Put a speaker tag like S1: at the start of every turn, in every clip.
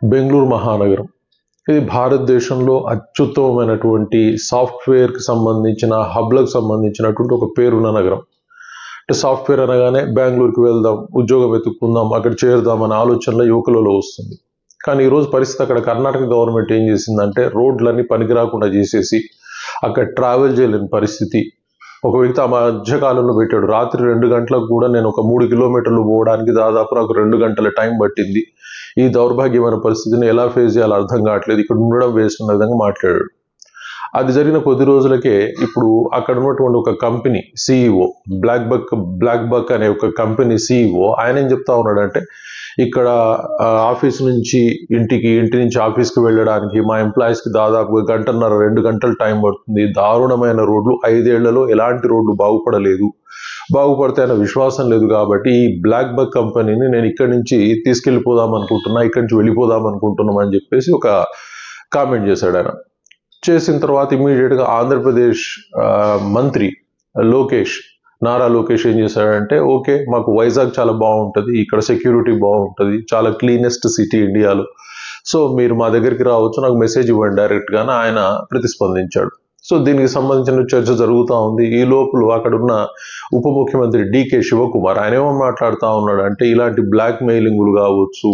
S1: బెంగళూరు మహానగరం ఇది భారతదేశంలో అత్యుత్తమమైనటువంటి సాఫ్ట్వేర్కి సంబంధించిన హబ్లకు సంబంధించినటువంటి ఒక పేరున్న నగరం. అంటే సాఫ్ట్వేర్ అనగానే బెంగళూరుకి వెళ్దాం, ఉద్యోగం వెతుక్కుందాం, అక్కడ చేరుదాం అనే ఆలోచనలో యువకులలో వస్తుంది. కానీ ఈరోజు పరిస్థితి అక్కడ కర్ణాటక గవర్నమెంట్ ఏం చేసిందంటే రోడ్లన్నీ పనికిరాకుండా చేసేసి అక్కడ ట్రావెల్ చేయలేని పరిస్థితి. ఒక వ్యక్తి ఆ మధ్యకాలంలో పెట్టాడు, రాత్రి 2 గంటలకు కూడా నేను ఒక 3 కిలోమీటర్లు పోవడానికి దాదాపు నాకు 2 గంటల టైం పట్టింది. ఈ దౌర్భాగ్యమైన పరిస్థితిని ఎలా ఫేస్ చేయాలో అర్థం కావట్లేదు, ఇక్కడ ఉండడం వేస్ట్ ఉన్న విధంగా మాట్లాడాడు. అది జరిగిన కొద్ది రోజులకే ఇప్పుడు అక్కడ ఉన్నటువంటి ఒక కంపెనీ సిఇఓ బ్లాక్ బక్ అనే ఒక కంపెనీ సిఇఓ ఆయన ఏం చెప్తా ఉన్నాడంటే, ఇక్కడ ఆఫీస్ నుంచి ఇంటి నుంచి ఆఫీస్కి వెళ్ళడానికి మా ఎంప్లాయీస్కి దాదాపు 1.5-2 గంటలు టైం పడుతుంది. దారుణమైన రోడ్లు, 5 ఏళ్లలో ఎలాంటి రోడ్లు బాగుపడతాయన్న విశ్వాసం లేదు. కాబట్టి ఈ బ్లాక్ బక్ కంపెనీని నేను ఇక్కడి నుంచి తీసుకెళ్ళిపోదాం అనుకుంటున్నా, ఇక్కడి నుంచి వెళ్ళిపోదాం అనుకుంటున్నాం అని చెప్పేసి ఒక కామెంట్ చేశాడు. ఆయన చేసిన తర్వాత ఇమీడియట్గా ఆంధ్రప్రదేశ్ మంత్రి నారా లోకేష్ ఏం చేశాడంటే, ఓకే మాకు వైజాగ్ చాలా బాగుంటుంది, ఇక్కడ సెక్యూరిటీ బాగుంటుంది, చాలా క్లీనెస్ట్ సిటీ ఇండియాలో, సో మీరు మా దగ్గరికి రావచ్చు, నాకు మెసేజ్ ఇవ్వండి డైరెక్ట్గానే ఆయన ప్రతిస్పందించాడు. సో దీనికి సంబంధించిన చర్చ జరుగుతూ ఉంది. ఈ లోపల అక్కడ ఉన్న ఉప ముఖ్యమంత్రి డికే శివకుమార్ ఆయన ఏమో మాట్లాడుతూ ఉన్నాడు అంటే, ఇలాంటి బ్లాక్ మెయిలింగులు కావచ్చు,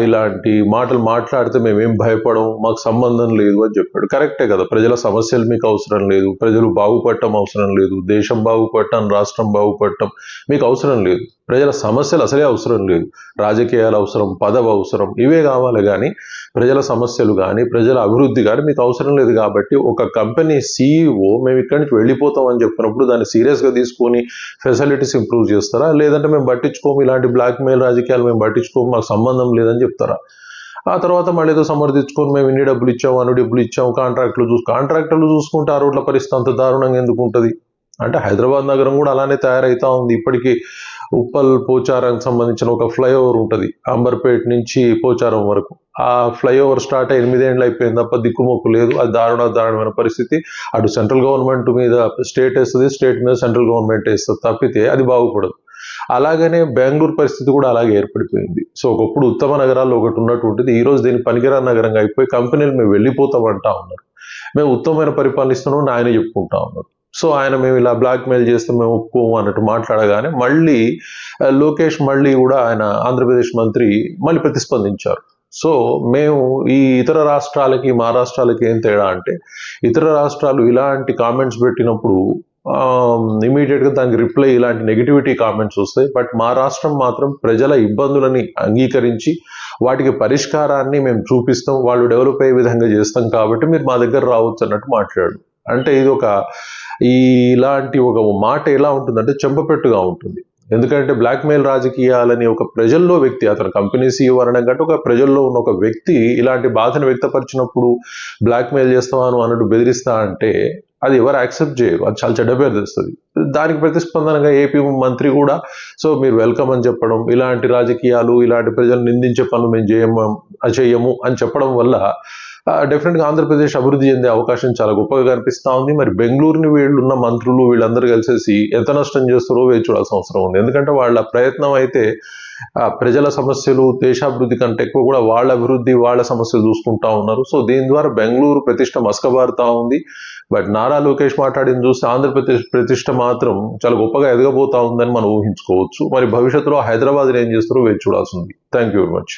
S1: ఇలాంటి మాటలు మాట్లాడితే మేమేం భయపడం, మాకు సంబంధం లేదు అని చెప్పాడు. కరెక్టే కదా, ప్రజల సమస్యలు మీకు అవసరం లేదు, ప్రజలు బాగుపడటం అవసరం లేదు, దేశం బాగుపడటం, రాష్ట్రం బాగుపడటం మీకు అవసరం లేదు, ప్రజల సమస్యలు అసలే అవసరం లేదు, రాజకీయాలు అవసరం, పదవి అవసరం, ఇవే కావాలి. కానీ ప్రజల సమస్యలు కానీ ప్రజల అభివృద్ధి కానీ మీకు అవసరం లేదు. కాబట్టి ఒక కంపెనీ సిఇఓ మేము ఇక్కడి నుంచి వెళ్ళిపోతాం అని చెప్పినప్పుడు దాన్ని సీరియస్గా తీసుకొని ఫెసిలిటీస్ ఇంప్రూవ్ చేస్తారా, లేదంటే మేము పట్టించుకోము, ఇలాంటి బ్లాక్ మెయిల్ రాజకీయాలు మేము పట్టించుకోము, మాకు సంబంధం లేదని చెప్తారా? ఆ తర్వాత మళ్ళీ ఏదో సమర్థించుకొని మేము ఇన్ని డబ్బులు ఇచ్చాము, అన్ని డబ్బులు ఇచ్చాము, కాంట్రాక్టర్లు చూసుకుంటే ఆ రోడ్ల పరిస్థితి అంత దారుణంగా ఎందుకు ఉంటుంది? అంటే హైదరాబాద్ నగరం కూడా అలానే తయారైతా ఉంది. ఇప్పటికీ ఉప్పల్ పోచారానికి సంబంధించిన ఒక ఫ్లైఓవర్ ఉంటుంది, అంబర్పేట నుంచి పోచారం వరకు. ఆ ఫ్లైఓవర్ స్టార్ట్ 8 ఏళ్ళు అయిపోయింది తప్ప దిక్కుమొక్కు లేదు. అది దారుణమైన పరిస్థితి. అటు సెంట్రల్ గవర్నమెంట్ మీద స్టేట్ వేస్తుంది, స్టేట్ మీద సెంట్రల్ గవర్నమెంట్ వేస్తుంది, తప్పితే అది బాగుపడదు. అలాగనే బెంగళూరు పరిస్థితి కూడా అలాగే ఏర్పడిపోయింది. సో ఒకప్పుడు ఉత్తమ నగరాల్లో ఒకటి ఉన్నటువంటిది ఈరోజు దీన్ని పనికిరాని నగరంగా అయిపోయి కంపెనీలు మేము వెళ్ళిపోతామంటా ఉన్నారు. మేము ఉత్తమమైన పరిపాలనిస్తున్నాం ఆయన చెప్పుకుంటా ఉన్నారు. సో ఆయన మేము ఇలా బ్లాక్ మెయిల్ చేస్తే మేము ఒప్పుకోము అన్నట్టు మాట్లాడగానే మళ్ళీ లోకేష్ కూడా ఆయన ఆంధ్రప్రదేశ్ మంత్రి మళ్ళీ ప్రతిస్పందించారు. సో మేము ఈ ఇతర రాష్ట్రాలకి మా రాష్ట్రాలకి ఏం తేడా అంటే, ఇతర రాష్ట్రాలు ఇలాంటి కామెంట్స్ పెట్టినప్పుడు ఇమీడియట్గా దానికి రిప్లై ఇలాంటి నెగిటివిటీ కామెంట్స్ వస్తాయి. బట్ మా రాష్ట్రం మాత్రం ప్రజల ఇబ్బందులని అంగీకరించి వాటికి పరిష్కారాన్ని మేము చూపిస్తాం, వాళ్ళు డెవలప్ అయ్యే విధంగా చేస్తాం, కాబట్టి మీరు మా దగ్గర రావచ్చు అన్నట్టు మాట్లాడు. అంటే ఇది ఇలాంటి ఒక మాట ఎలా ఉంటుందంటే చెంపపెట్టుగా ఉంటుంది. ఎందుకంటే బ్లాక్ మెయిల్ రాజకీయాలని ఒక ప్రజల్లో వ్యక్తి, అతను కంపెనీ సీఈఓ అనడం కంటే ఒక ప్రజల్లో ఉన్న ఒక వ్యక్తి ఇలాంటి బాధను వ్యక్తపరిచినప్పుడు బ్లాక్ మెయిల్ చేస్తాను అన్నట్టు బెదిరిస్తా అంటే అది ఎవరు యాక్సెప్ట్ చేయరు, అది చాలా చెడ్డ పేరు తెస్తుంది. దానికి ప్రతిస్పందనగా ఏపీ మంత్రి కూడా సో మీరు వెల్కమ్ అని చెప్పడం, ఇలాంటి రాజకీయాలు ఇలాంటి ప్రజలు నిందించే పనులు మేము చేయము అని చెప్పడం వల్ల డెఫినెట్గా ఆంధ్రప్రదేశ్ అభివృద్ధి చెందే అవకాశం చాలా గొప్పగా కనిపిస్తూ ఉంది. మరి బెంగళూరుని వీళ్ళున్న మంత్రులు వీళ్ళందరూ కలిసేసి ఎంత నష్టం చేస్తారో వేచి చూడాల్సిన అవసరం ఉంది. ఎందుకంటే వాళ్ళ ప్రయత్నం అయితే ప్రజల సమస్యలు దేశాభివృద్ధి కంటే ఎక్కువ కూడా వాళ్ళ అభివృద్ధి వాళ్ళ సమస్యలు చూసుకుంటా ఉన్నారు. సో దీని ద్వారా బెంగళూరు ప్రతిష్ట మసకబారుతా ఉంది. బట్ నారా లోకేష్ మాట్లాడింది చూస్తే ఆంధ్రప్రదేశ్ ప్రతిష్ట మాత్రం చాలా గొప్పగా ఎదగబోతా ఉందని మనం ఊహించుకోవచ్చు. మరి భవిష్యత్తులో హైదరాబాద్ ఏం చేస్తారో వేచి చూడాల్సి ఉంది. Thank you very much.